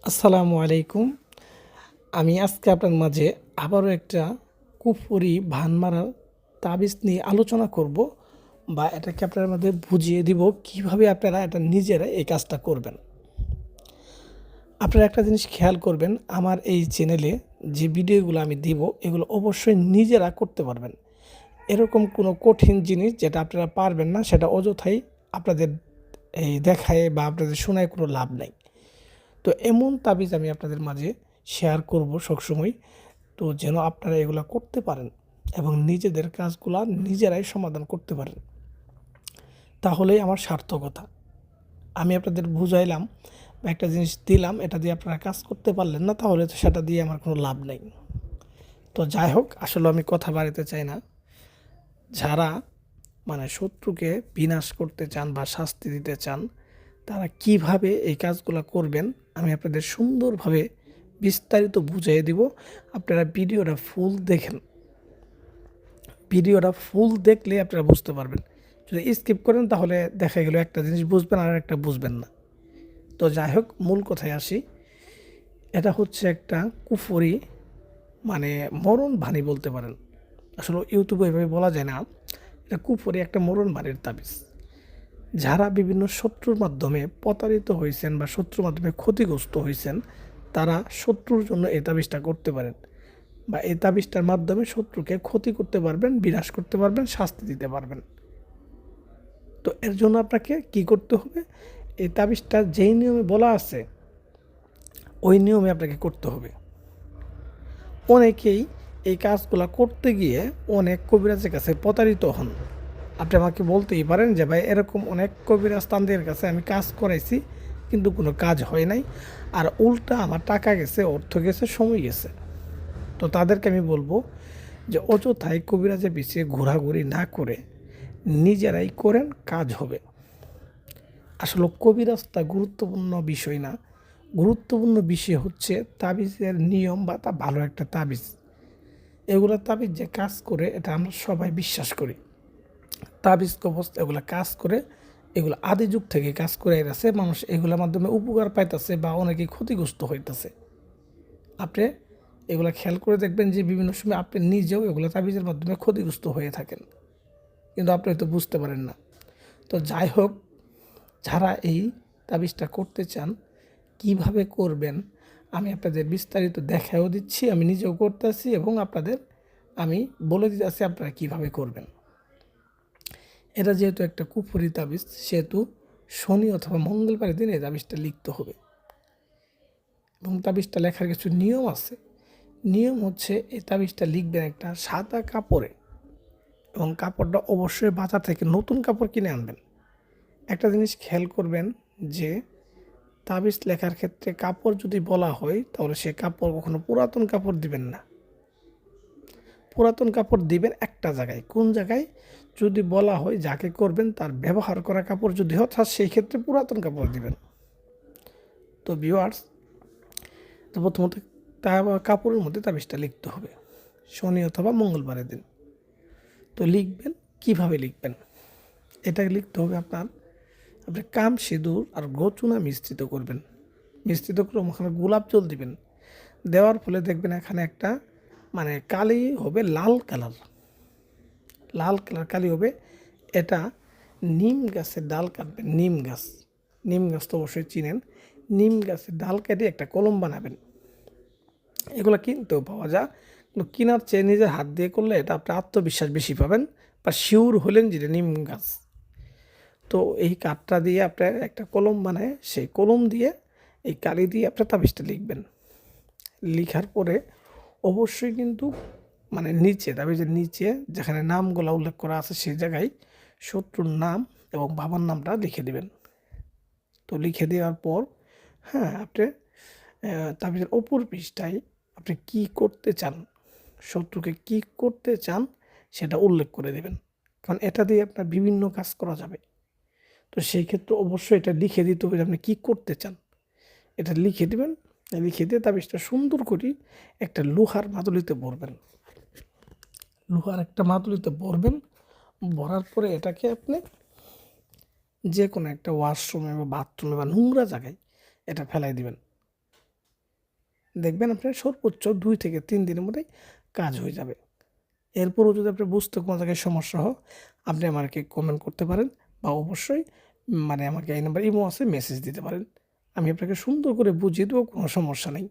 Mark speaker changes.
Speaker 1: আসসালামু আলাইকুম। আমি আজকে আপনার মাঝে আবারও একটা কুফরি ভান মারার তাবিজ নিয়ে আলোচনা করব বা এটাকে আপনার মধ্যে বুঝিয়ে দিব কিভাবে আপনারা এটা নিজেরা এই কাজটা করবেন। আপনারা একটা জিনিস খেয়াল করবেন, আমার এই চ্যানেলে যে ভিডিওগুলো আমি দিব এগুলো অবশ্যই নিজেরা করতে পারবেন। এরকম কোনো কঠিন জিনিস যেটা আপনারা পারবেন না সেটা অযথাই আপনাদের এই দেখায় বা আপনাদের শোনায় কোনো লাভ নাই। তো এমন তাবিজ আমি আপনাদের মাঝে শেয়ার করব সবসময়, তো যেন আপনারা এগুলা করতে পারেন এবং নিজেদের কাজগুলা নিজেরাই সমাধান করতে পারেন। তাহলেই আমার সার্থকতা। আমি আপনাদের বুঝাইলাম বা একটা জিনিস দিলাম, এটা দিয়ে আপনারা কাজ করতে পারলেন না, তাহলে তো সেটা দিয়ে আমার কোনো লাভ নেই। তো যাই হোক, আসলে আমি কথা বাড়াতে চাই না। যারা শত্রুকে বিনাশ করতে চান বা শাস্তি দিতে চান, তারা কিভাবে এই কাজগুলো করবেন আমি আপনাদের সুন্দরভাবে বিস্তারিত বুঝিয়ে দিব। আপনারা ভিডিওটা ফুল দেখেন, ভিডিওটা ফুল দেখলে আপনারা বুঝতে পারবেন। যদি স্কিপ করেন তাহলে দেখা গেল একটা জিনিস বুঝবেন আর একটা বুঝবেন না। তো যাই হোক, মূল কথায় আসি। এটা হচ্ছে একটা কুফরি, মরণ বাণী বলতে পারেন। আসলে ইউটিউবে এভাবে বলা যায় না, এটা কুফরি একটা মরণ বাণীর তাবিজ। যারা বিভিন্ন শত্রুর মাধ্যমে প্রতারিত হয়েছেন বা শত্রুর মাধ্যমে ক্ষতিগ্রস্ত হয়েছেন, তারা শত্রুর জন্য এই তাবিজটা করতে পারেন বা এই তাবিজটার মাধ্যমে শত্রুকে ক্ষতি করতে পারবেন, বিনাশ করতে পারবেন, শাস্তি দিতে পারবেন। তো এর জন্য আপনাকে কি করতে হবে? এই তাবিজটা যেই নিয়মে বলা আছে ওই নিয়মে আপনাকে করতে হবে। অনেকেই এই কাজগুলো করতে গিয়ে অনেক কবিরাজের কাছে প্রতারিত হন। আপনি আমাকে বলতেই পারেন যে ভাই, এরকম অনেক কবিরাজ তান্ত্রিকের কাছে আমি কাজ করাইছি কিন্তু কোনো কাজ হয় নাই, আর উল্টা আমার টাকা গেছে, অর্থ গেছে, সময় গেছে। তো তাদেরকে আমি বলবো যে অযথায় কবিরাজের পিছিয়ে ঘোরাঘুরি না করে নিজেরাই করেন, কাজ হবে। আসলে কবিরাজটা গুরুত্বপূর্ণ বিষয় না, গুরুত্বপূর্ণ বিষয় হচ্ছে তাবিজের নিয়ম বা তা ভালো একটা তাবিজ। এগুলো তাবিজ যে কাজ করে এটা আমরা সবাই বিশ্বাস করি। তাবিজ কবজ এগুলো কাজ করে, এগুলো আদি যুগ থেকে কাজ করে আছে, মানুষ এগুলোর মাধ্যমে উপকার পাইতেছে বা অনেকে ক্ষতিগ্রস্ত হইতেছে। আপনি এগুলো খেয়াল করে দেখবেন যে বিভিন্ন সময় আপনি নিজেও এগুলো তাবিজের মাধ্যমে ক্ষতিগ্রস্ত হয়ে থাকেন, কিন্তু আপনি হয়তো বুঝতে পারেন না। তো যাই হোক, যারা এই তাবিজটা করতে চান কিভাবে করবেন আমি আপনাদের বিস্তারিত দেখাও দিচ্ছি, আমি নিজেও করতেছি এবং আপনাদের আমি বলে দিতেছি আপনারা কিভাবে করবেন। এটা যেহেতু একটা কুফরি তাবিজ, সেহেতু শনি অথবা মঙ্গলবারের দিন এই তাবিজটা লিখতে হবে এবং তাবিজটা লেখার কিছু নিয়ম আছে। নিয়ম হচ্ছে, এই তাবিজটা লিখবেন একটা সাদা কাপড়ে এবং কাপড়টা অবশ্যই বাজার থেকে নতুন কাপড় কিনে আনবেন। একটা জিনিস খেয়াল করবেন যে তাবিজ লেখার ক্ষেত্রে কাপড় যদি বলা হয় তাহলে সে কাপড় কখনো পুরাতন কাপড় দিবেন না। পুরাতন কাপড় দিবেন একটা জায়গায়, কোন জায়গায়? যদি বলা হয় যাকে করবেন তার ব্যবহার করা কাপড় যদি হয়, তার সেই ক্ষেত্রে পুরাতন কাপড় দিবেন। তো ভিউয়ার্স, তো প্রথমত তা কাপড়ের মধ্যে তাবিজটা লিখতে হবে শনি অথবা মঙ্গলবারের দিন। তো লিখবেন, কিভাবে লিখবেন? এটা লিখতে হবে আপনি কাম সিঁদুর আর গোচুনা মিশ্রিত করবেন। মিশ্রিত করে ওখানে গোলাপ জল দিবেন। দেওয়ার ফলে দেখবেন এখানে একটা কালি হবে, লাল কালার, লাল কালার কালি হবে। এটা নিম গাছের ডাল কাটবেন, নিম গাছ, নিম গাছ তো অবশ্যই চিনেন। নিম গাছের ডাল কেটে একটা কলম বানাবেন। এগুলো কিনতেও পাওয়া যায়, কিন্তু কেনার চেয়ে নিজের হাত দিয়ে করলে এটা আপনি আত্মবিশ্বাস বেশি পাবেন বা শিওর হলেন যে এটা নিম গাছ। তো এই কাঠটা দিয়ে আপনার একটা কলম বানায়, সেই কলম দিয়ে এই কালি দিয়ে আপনার তাবিজটা লিখবেন। লিখার পরে অবশ্যই কিন্তু নিচে, তাবিজের নিচে যেখানে নামগুলো উল্লেখ করা আছে সেই জায়গায় শত্রুর নাম এবং বাবার নামটা লিখে দেবেন। তো লিখে দেওয়ার পর, হ্যাঁ, আপনি তাবিজের অপর পৃষ্ঠায় আপনি কী করতে চান, শত্রুকে কী করতে চান সেটা উল্লেখ করে দেবেন, কারণ এটা দিয়ে আপনার বিভিন্ন কাজ করা যাবে। তো সেই ক্ষেত্রে অবশ্যই এটা লিখে দিতে হবে যে আপনি কী করতে চান। এটা লিখে দেবেন, লিখে দিয়ে তাবিজটা সুন্দর করে একটা লোহার মাদুলিতে ভরবেন। লোহার একটা মাদুলিতে ভরবেন, ভরার পরে এটাকে আপনি যে কোনো একটা ওয়াশরুমে বা বাথরুমে বা নোংরা জায়গায় এটা ফেলাই দিবেন। দেখবেন আপনার সর্বোচ্চ 2 থেকে 3 দিনের মধ্যেই কাজ হয়ে যাবে। এরপরও যদি আপনার বুঝতে কোনো জায়গায় সমস্যা হয়, আপনি আমাকে কমেন্ট করতে পারেন বা অবশ্যই আমাকে এই নাম্বার ইমো আছে, মেসেজ দিতে পারেন। আমি আপনাকে সুন্দর করে বুঝিয়ে দেবো, কোনো সমস্যা নেই।